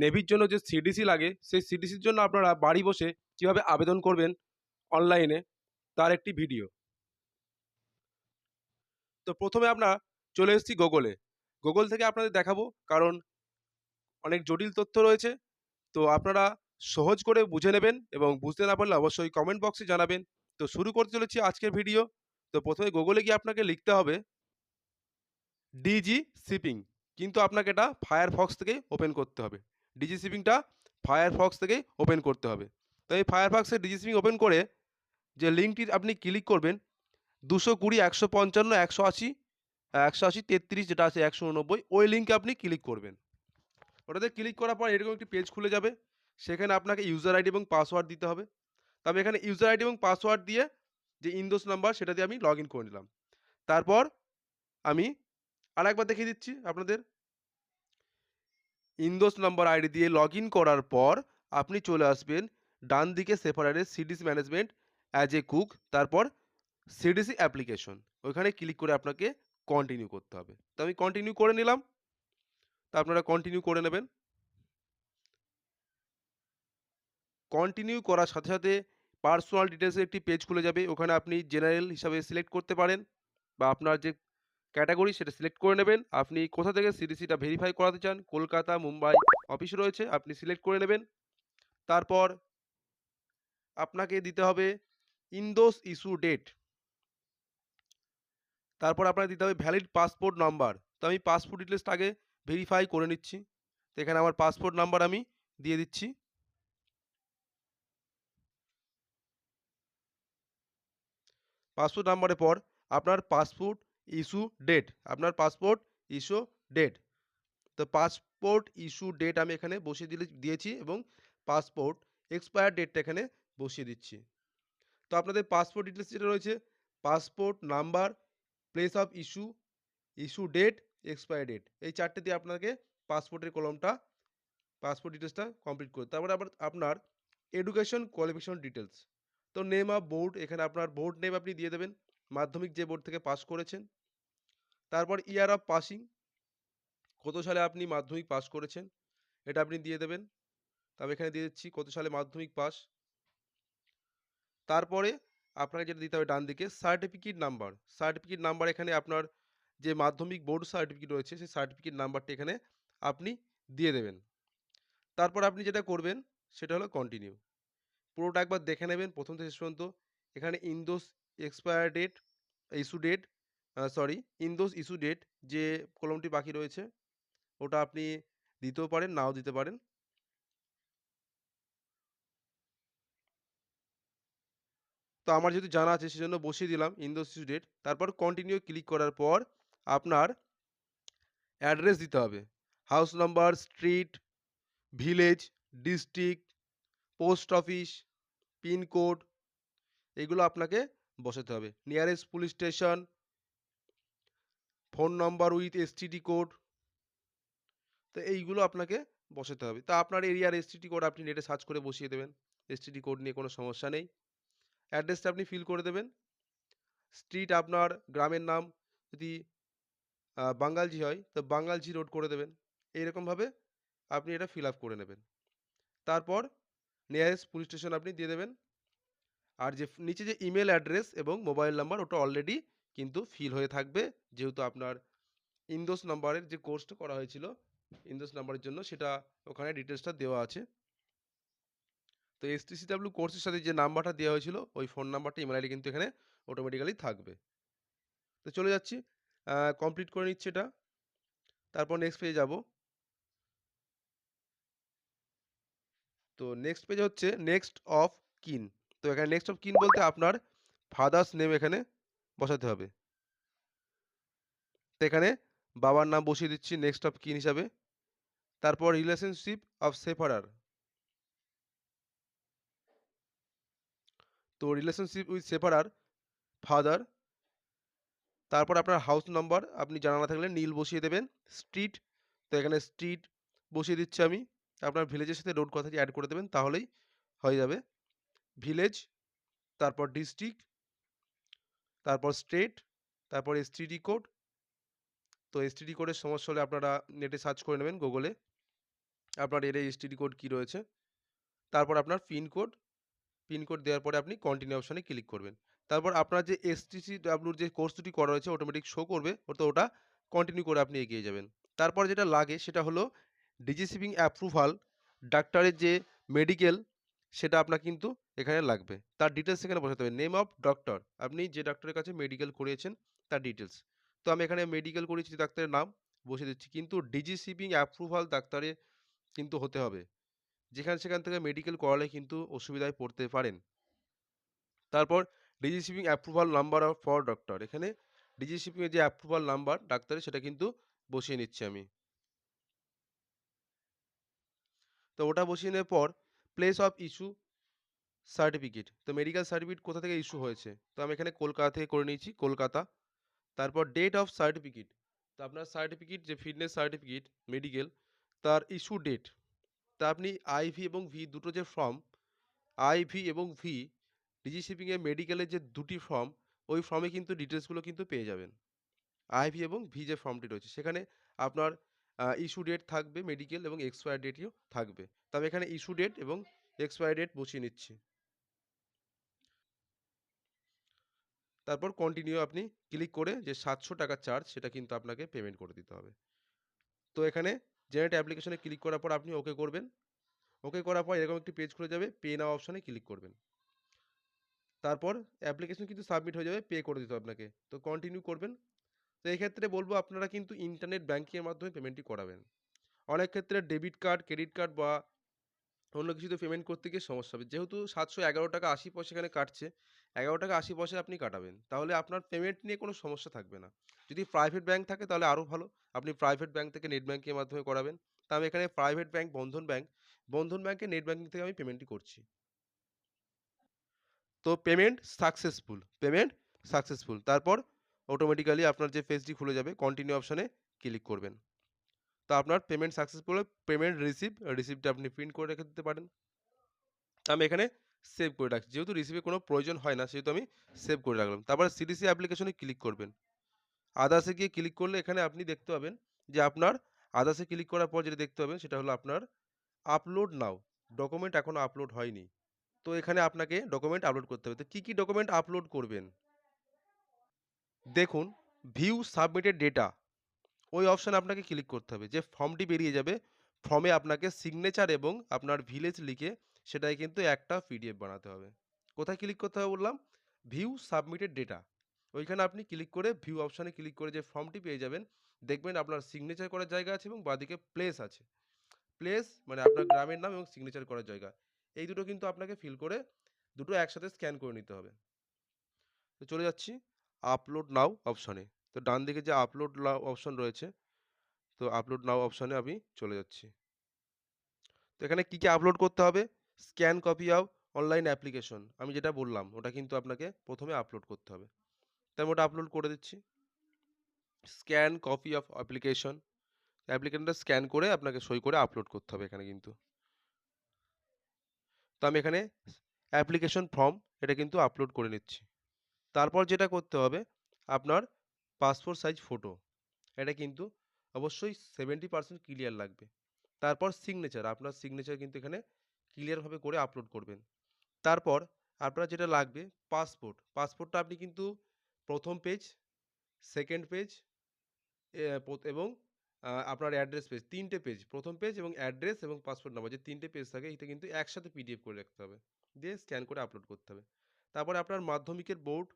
নেভির জন্য যে সিডিসি লাগে সেই সিডিসির জন্য আপনারা বাড়ি বসে কীভাবে আবেদন করবেন অনলাইনে তার একটি ভিডিও। তো প্রথমে আমরা চলে এসেছি গুগলে। গুগল থেকে আপনাদের দেখাবো, কারণ অনেক জটিল তথ্য রয়েছে। তো আপনারা সহজ করে বুঝে নেবেন এবং বুঝতে না পারলে অবশ্যই কমেন্ট বক্সে জানাবেন। তো শুরু করতে চলেছি আজকের ভিডিও। তো প্রথমে গুগলে গিয়ে আপনাকে লিখতে হবে ডিজি শিপিং, কিন্তু আপনাকে এটা ফায়ারফক্স থেকে ওপেন করতে হবে। ডিজি শিপিংটা ফায়ারফক্স থেকে ওপেন করতে হবে। তো এই ফায়ারফক্সে ডিজি শিপিং ওপেন করে যে লিঙ্কটি আপনি ক্লিক করবেন 220 155 180 180 33 যেটা আছে 189, ওই লিঙ্কে আপনি ক্লিক করবেন। ওটাতে ক্লিক করার পর এরকম একটি পেজ খুলে যাবে। সেখানে আপনাকে ইউজার আইডি এবং পাসওয়ার্ড দিতে হবে। তবে এখানে ইউজার আইডি এবং পাসওয়ার্ড দিয়ে যে ইনডোজ নাম্বার সেটা দিয়ে আমি লগ ইন করে নিলাম। তারপর আমি আরেকবার দেখিয়ে দিচ্ছি আপনাদের। ইনডোজ নাম্বার আইডি দিয়ে লগ ইন করার পর আপনি চলে আসবেন ডান দিকে সেপারেটে CDC management as a cook, তারপর সিডিসি অ্যাপ্লিকেশন, ওইখানে ক্লিক করে আপনাকে কন্টিনিউ করতে হবে। তো আমি কন্টিনিউ করে নিলাম। তা আপনারা কন্টিনিউ করে নেবেন। কন্টিনিউ করার সাথে সাথে পার্সোনাল ডিটেলসের একটি পেজ খুলে যাবে। ওখানে আপনি জেনারেল হিসাবে সিলেক্ট করতে পারেন বা আপনার যে ক্যাটাগরি সেটা সিলেক্ট করে নেবেন। আপনি কোথা থেকে সিডিসিটা ভেরিফাই করাতে চান, কলকাতা, মুম্বাই অফিস রয়েছে, আপনি সিলেক্ট করে নেবেন। তারপর আপনাকে দিতে হবে ইনডোজ ইস্যু ডেট। তারপর আপনাকে দিতে হবে ভ্যালিড পাসপোর্ট নাম্বার। তো আমি পাসপোর্ট ডিটেলসটা আগে ভেরিফাই করে নিচ্ছি। তো এখানে আমার পাসপোর্ট নাম্বার আমি দিয়ে দিচ্ছি। পাসপোর্ট নাম্বারের পর আপনার পাসপোর্ট ইস্যু ডেট, আপনার পাসপোর্ট ইস্যু ডেট। তো পাসপোর্ট ইস্যু ডেট আমি এখানে বসিয়ে দিয়েছি এবং পাসপোর্ট এক্সপায়ার ডেটটা এখানে বসিয়ে দিচ্ছি। তো আপনাদের পাসপোর্ট ডিটেলস যেটা রয়েছে, passport number, place of issue, issue date, expire date, এই চারটে দিয়ে আপনাকে পাসপোর্টের কলমটা, পাসপোর্ট ডিটেলসটা কমপ্লিট করতে। তারপরে আবার আপনার এডুকেশন কোয়ালিফিকেশন ডিটেলস। তো নেম অফ বোর্ড, এখানে আপনার বোর্ড নেম আপনি দিয়ে দেবেন, মাধ্যমিক যে বোর্ড থেকে পাস করেছেন। তারপর ইয়ার অফ পাসিং, কত সালে আপনি মাধ্যমিক পাস করেছেন এটা আপনি দিয়ে দেবেন। তো আমি এখানে দিয়ে দিচ্ছি কত সালে মাধ্যমিক পাস। তারপরে আপনাকে যেটা দিতে হবে ডান দিকে সার্টিফিকেট নাম্বার। সার্টিফিকেট নাম্বার এখানে আপনার যে মাধ্যমিক বোর্ড সার্টিফিকেট রয়েছে সেই সার্টিফিকেট নাম্বারটি এখানে আপনি দিয়ে দেবেন। তারপর আপনি যেটা করবেন সেটা হলো কন্টিনিউ। পুরোটা একবার দেখে নেবেন প্রথম থেকে শেষ পর্যন্ত। এখানে INDoS expire date, issue date, INDoS issue date যে কলমটি বাকি রয়েছে ওটা আপনি দিতেও পারেন, নাও দিতে পারেন। তো আমার যেহেতু জানা আছে সেজন্য বসিয়ে দিলাম ইনডোজ ইস্যু ডেট। তারপর কন্টিনিউ ক্লিক করার পর আপনার অ্যাড্রেস দিতে হবে। House number, street, village, district, post office, pin code, এগুলো আপনাকে বসাতে হবে। Nearest police station, phone number with STD code, তো এইগুলো আপনাকে বসাতে হবে। তা আপনার এরিয়ার এসটিডি কোড আপনি নেটে সার্চ করে বসিয়ে দেবেন। এসটিডি কোড নিয়ে কোনো সমস্যা নেই। অ্যাড্রেসটা আপনি ফিল করে দেবেন। স্ট্রিট আপনার গ্রামের নাম যদি বাঙ্গালজি হয় তো বাঙ্গালজি রোড করে দেবেন। এইরকমভাবে আপনি এটা ফিল আপ করে নেবেন। তারপর নিয়ারেস্ট পুলিশ স্টেশন আপনি দিয়ে দেবেন। আর যে নিচে যে ইমেল অ্যাড্রেস এবং মোবাইল নাম্বার ওটা অলরেডি কিন্তু ফিল হয়ে থাকবে, যেহেতু আপনার ইনডোজ নাম্বারের যে কোর্সটা করা হয়েছিল ইনডোজ নাম্বারের জন্য সেটা ওখানে ডিটেলসটা দেওয়া আছে। তো এসটিসিডাব্লিউ কোর্সের সাথে যে নাম্বারটা দেওয়া হয়েছিল ওই ফোন নাম্বারটা, ইমেল আইডি কিন্তু এখানে অটোমেটিক্যালি থাকবে। তো চলে যাচ্ছি, কমপ্লিট করে নিচ্ছি এটা। তারপর নেক্সট পেজে যাব। তো নেক্সট পেজ হচ্ছে নেক্সট অফ কিন। তো এখানে নেক্সট অফ কিন বলতে আপনার ফাদার্স নেম এখানে বসাতে হবে। তো এখানে বাবার নাম বসিয়ে দিচ্ছি নেক্সট অফ কিন হিসাবে। তারপর রিলেশনশিপ অফ সেফারার, তো রিলেশনশিপ উইথ সেফারার ফাদার। তারপর আপনার হাউস নাম্বার আপনি জানা না থাকলে নীল বসিয়ে দেবেন। স্ট্রিট, তো এখানে স্ট্রিট বসিয়ে দিচ্ছি আমি। আপনার ভিলেজের সাথে রোড কথাটি অ্যাড করে দেবেন তাহলেই হয়ে যাবে। ভিলেজ, তারপর ডিস্ট্রিক্ট, তারপর স্টেট, তারপর এসটিডি কোড। তো এসটিডি কোডের সমস্যা হলে আপনারা নেটে সার্চ করে নেবেন গুগলে। আপনার এর এসটিডি কোড কী রয়েছে, তারপর আপনার পিনকোড দেওয়ার পরে আপনি কন্টিনিউ অপশনে ক্লিক করবেন। তারপর আপনার যে এসটিসিডব্লিউর যে কোর্স দুটি করা রয়েছে অটোমেটিক শো করবে, ওটা কন্টিনিউ করে আপনি এগিয়ে যাবেন। তারপর যেটা লাগে সেটা হলো ডিজিসিপিং অ্যাপ্রুভাল, ডাক্তারের যে মেডিকেল সেটা আপনার কিন্তু এখানে লাগবে। তার ডিটেইলস এখানে বসাতে হবে। নেম অফ ডক্টর, আপনি যে ডাক্তারের কাছে মেডিকেল করিয়েছেন তার ডিটেইলস। তো আমি এখানে মেডিকেল করিয়েছি ডাক্তারের নাম বসিয়ে দিচ্ছি। কিন্তু ডিজিসিপিং অ্যাপ্রুভাল ডাক্তারে কিন্তু হতে হবে। সেখান থেকে মেডিকেল করালে কিন্তু অসুবিধায় পড়তে পারেন। তারপর ডিজিসিপিং অ্যাপ্রুভাল নাম্বার ফর ডক্টর, এখানে ডিজিসিপিং এর যে অ্যাপ্রুভাল নাম্বার ডাক্তারের সেটা কিন্তু বসিয়ে নিচ্ছি আমি। তো ওটা বসিয়ে নেওয়ার পর প্লেস অফ ইস্যু সার্টিফিকেট, তো মেডিকেল সার্টিফিকেট কোথা থেকে ইস্যু হয়েছে, তো আমি এখানে কলকাতা থেকে করে নিয়েছি, কলকাতা। তারপর ডেট অফ সার্টিফিকেট, তো আপনার সার্টিফিকেট যে ফিটনেস সার্টিফিকেট মেডিকেল তার ইস্যু ডেট, তা আপনি আইভি এবং ভি দুটো যে ফর্ম, আইভি এবং ভি ডিজিসিপিং এর মেডিকেলের যে দুটি ফর্ম, ওই ফর্মে কিন্তু ডিটেলসগুলো কিন্তু পেয়ে যাবেন। আইভি এবং ভি যে ফর্মটি রয়েছে সেখানে আপনার ইস্যু ডেট থাকবে মেডিকেল এবং এক্সপায়ার ডেটও থাকবে। তো আমি এখানে ইস্যু ডেট এবং এক্সপায়ার ডেট বসিয়ে নিচ্ছি। তারপর কন্টিনিউ আপনি ক্লিক করে যে ৳৭০০ চার্জ সেটা কিন্তু আপনাকে পেমেন্ট করে দিতে হবে। তো এখানে জেনারেট অ্যাপ্লিকেশনে ক্লিক করার পর আপনি ওকে করবেন। ওকে করার পর এরকম একটি পেজ খুলে যাবে। পে নাও অপশনে ক্লিক করবেন। তারপর অ্যাপ্লিকেশন কিন্তু সাবমিট হয়ে যাবে। পে করে দিতে হবে আপনাকে। তো কন্টিনিউ করবেন। তো এই ক্ষেত্রে বলব আপনারা কিন্তু ইন্টারনেট ব্যাংকিং এর মাধ্যমে পেমেন্টটি করাবেন। অনেক ক্ষেত্রে ডেবিট কার্ড, ক্রেডিট কার্ড বা অন্য কিছুতে পেমেন্ট করতে গিয়ে সমস্যা হবে। যেহেতু ৳৭১১.৮০ এখানে কাটছে, ৳11.৮০ আপনি কাটাবেন। তাহলে আপনার পেমেন্ট নিয়ে কোনো সমস্যা থাকবে না। যদি প্রাইভেট ব্যাংক থাকে তাহলে আরও ভালো। আপনি প্রাইভেট ব্যাংক থেকে নেট ব্যাংকিং এর মাধ্যমে করাবেন। তা আমি এখানে প্রাইভেট ব্যাংক বন্ধন ব্যাংকে নেট ব্যাংকিং থেকে আমি পেমেন্টটি করছি। তো পেমেন্ট সাকসেসফুল। তারপর অটোমেটিক্যালি আপনার যে পেজটি খুলে যাবে কন্টিনিউ অপশনে ক্লিক করবেন। তো আপনার পেমেন্ট সাকসেসফুল, রিসিপ্টটা আপনি প্রিন্ট করে রেখে দিতে পারেন। আমি এখানে সেভ করে রাখছি। যেহেতু রিসিভে কোনো প্রয়োজন হয় না সেহেতু আমি সেভ করে রাখলাম। তারপরে সিটিসি অ্যাপ্লিকেশনে ক্লিক করবেন। আদার্সে গিয়ে ক্লিক করলে এখানে আপনি দেখতে পাবেন যে আপনার আদার্সে ক্লিক করার পর যেটা দেখতে পাবেন সেটা হলো আপনার আপলোড নাও। ডকুমেন্ট এখনো আপলোড হয়নি। তো এখানে আপনাকে ডকুমেন্ট আপলোড করতে হবে। তো কি ডকুমেন্ট আপলোড করবেন? দেখুন ভিউ সাবমিটেড ডেটা, ওই অপশনে আপনাকে ক্লিক করতে হবে। যে ফর্মটি বেরিয়ে যাবে, ফর্মে আপনাকে সিগনেচার এবং আপনার ভিলেজ লিখে সেটাই কিন্তু একটা পিডিএফ বানাতে হবে। কোথায় ক্লিক করতে হবে বললাম? View submitted data. ওইখানে আপনি ক্লিক করে ভিউ অপশনে ক্লিক করে যে ফর্মটি পেয়ে যাবেন, দেখবেন আপনার সিগনেচার করার জায়গা আছে এবং বাঁদিকে প্লেস আছে। প্লেস মানে আপনার গ্রামের নাম এবং সিগনেচার করার জায়গা। এই দুটো কিন্তু আপনাকে ফিল করে দুটো একসাথে স্ক্যান করে নিতে হবে। তো চলে যাচ্ছি আপলোড নাও অপশনে। তো ডান দিকে যে আপলোড নাও অপশন রয়েছে, তো আপলোড নাও অপশনে আমি চলে যাচ্ছি। তো এখানে কি আপলোড করতে হবে? Scan copy of online application. আমি যেটা বললাম ওটা কিন্তু আপনাকে ১ম এ আপলোড করতে হবে। তো আমি ওটা আপলোড করে দিচ্ছি। Scan copy of application. অ্যাপ্লিকেশনটা স্ক্যান করে আপনাকে সই করে আপলোড করতে হবে এখানে কিন্তু। তো আমি এখানে অ্যাপ্লিকেশন ফর্ম এটা কিন্তু আপলোড করে নিচ্ছি। তারপর যেটা করতে হবে আপনার পাসপোর্ট সাইজ ফটো। এটা কিন্তু অবশ্যই 70% ক্লিয়ার লাগবে। তারপর সিগনেচার, আপনার সিগনেচার কিন্তু এখানে ক্লিয়ারভাবে করে আপলোড করবেন। তারপর আপনার যেটা লাগবে পাসপোর্টটা আপনি কিন্তু ১ম পেজ, 2nd পেজ এবং আপনার অ্যাড্রেস পেজ ৩ টে পেজ। ১ম পেজ এবং অ্যাড্রেস এবং পাসপোর্ট নাম্বার যে ৩ টে পেজ থাকে এটা কিন্তু একসাথে পিডিএফ করে রাখতে হবে। দিয়ে স্ক্যান করে আপলোড করতে হবে। তারপরে আপনার মাধ্যমিকের বোর্ড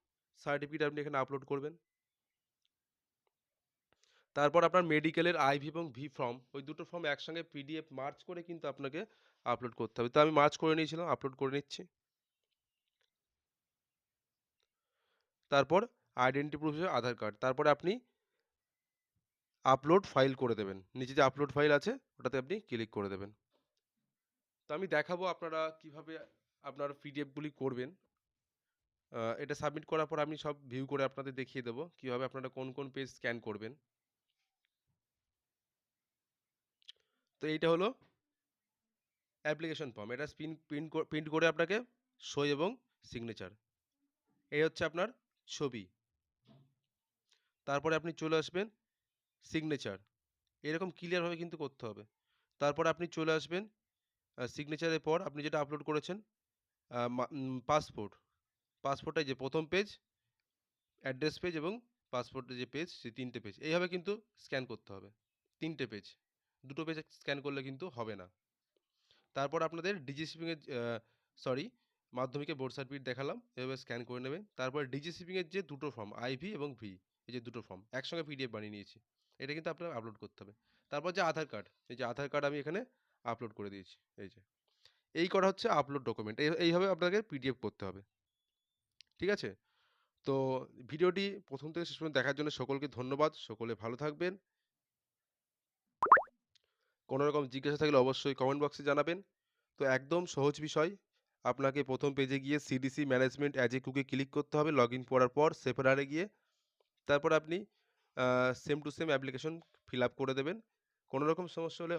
সার্টিফিকেট আপনি এখানে আপলোড করবেন। তারপর আপনার মেডিকেলের আইভি এবং ভি ফর্ম, ওই দুটো ফর্ম একসঙ্গে পিডিএফ মার্জ করে কিন্তু আপনাকে আপলোড করতে হবে। তো আমি মার্জ করে নিয়েছিলাম, আপলোড করে নিচ্ছি। তারপর আইডেন্টি প্রুফ হিসেবে আধার কার্ড। তারপরে আপনি আপলোড ফাইল করে দেবেন। নিচে যে আপলোড ফাইল আছে ওটাতে আপনি ক্লিক করে দেবেন। তো আমি দেখাবো আপনারা কিভাবে আপনার পিডিএফগুলি করবেন। এটা সাবমিট করার পর আমি সব ভিউ করে আপনাদের দেখিয়ে দেবো কিভাবে আপনারা কোন পেজ স্ক্যান করবেন। তো এইটা হলো অ্যাপ্লিকেশন ফর্ম। এটা প্রিন্ট করে আপনাকে সই এবং সিগনেচার। এই হচ্ছে আপনার ছবি। তারপরে আপনি চলে আসবেন সিগনেচার। এরকম ক্লিয়ারভাবে কিন্তু করতে হবে। তারপর আপনি চলে আসবেন সিগনেচারের পর আপনি যেটা আপলোড করেছেন পাসপোর্ট। পাসপোর্টের যে ১ম পেজ, অ্যাড্রেস পেজ এবং পাসপোর্টের যে পেজ সেই ৩ টে পেজ। এইভাবে কিন্তু স্ক্যান করতে হবে। ৩ টে পেজ। ২ টো পেজ স্ক্যান করলে কিন্তু হবে না। তারপর আপনাদের ডিজিশিপিং এর সরি মাধ্যমিকের বোর্ড সার্টিফিকেট দেখালাম। এভাবে স্ক্যান করে নেবেন। তারপর ডিজিশিপিং এর যে ২ টো ফর্ম আইভি এবং ভি এই যে ২ টো ফর্ম একসঙ্গে পিডিএফ বানিয়ে নিয়েছি। এটা কিন্তু আপনার আপলোড করতে হবে। তারপর যে আধার কার্ড, এই যে আধার কার্ড আমি এখানে আপলোড করে দিয়েছি। এই যে। এই করা হচ্ছে আপলোড ডকুমেন্ট। এইভাবে আপনাকে পিডিএফ করতে হবে। ঠিক আছে? তো ভিডিওটি ১ম থেকে শেষ পর্যন্ত দেখার জন্য সকলকে ধন্যবাদ। সকলে ভালো থাকবেন। কোনো রকম জিজ্ঞাসা থাকলে অবশ্যই কমেন্ট বক্সে জানাবেন। তো একদম সহজ বিষয়। আপনাকে ১ম পেজে গিয়ে সিডিসি ম্যানেজমেন্ট অ্যাজ এ কুকে ক্লিক করতে হবে। লগইন করার পর সেফারারে গিয়ে তারপর আপনি same to same application fill up করে দেবেন। কোনো রকম সমস্যা হলে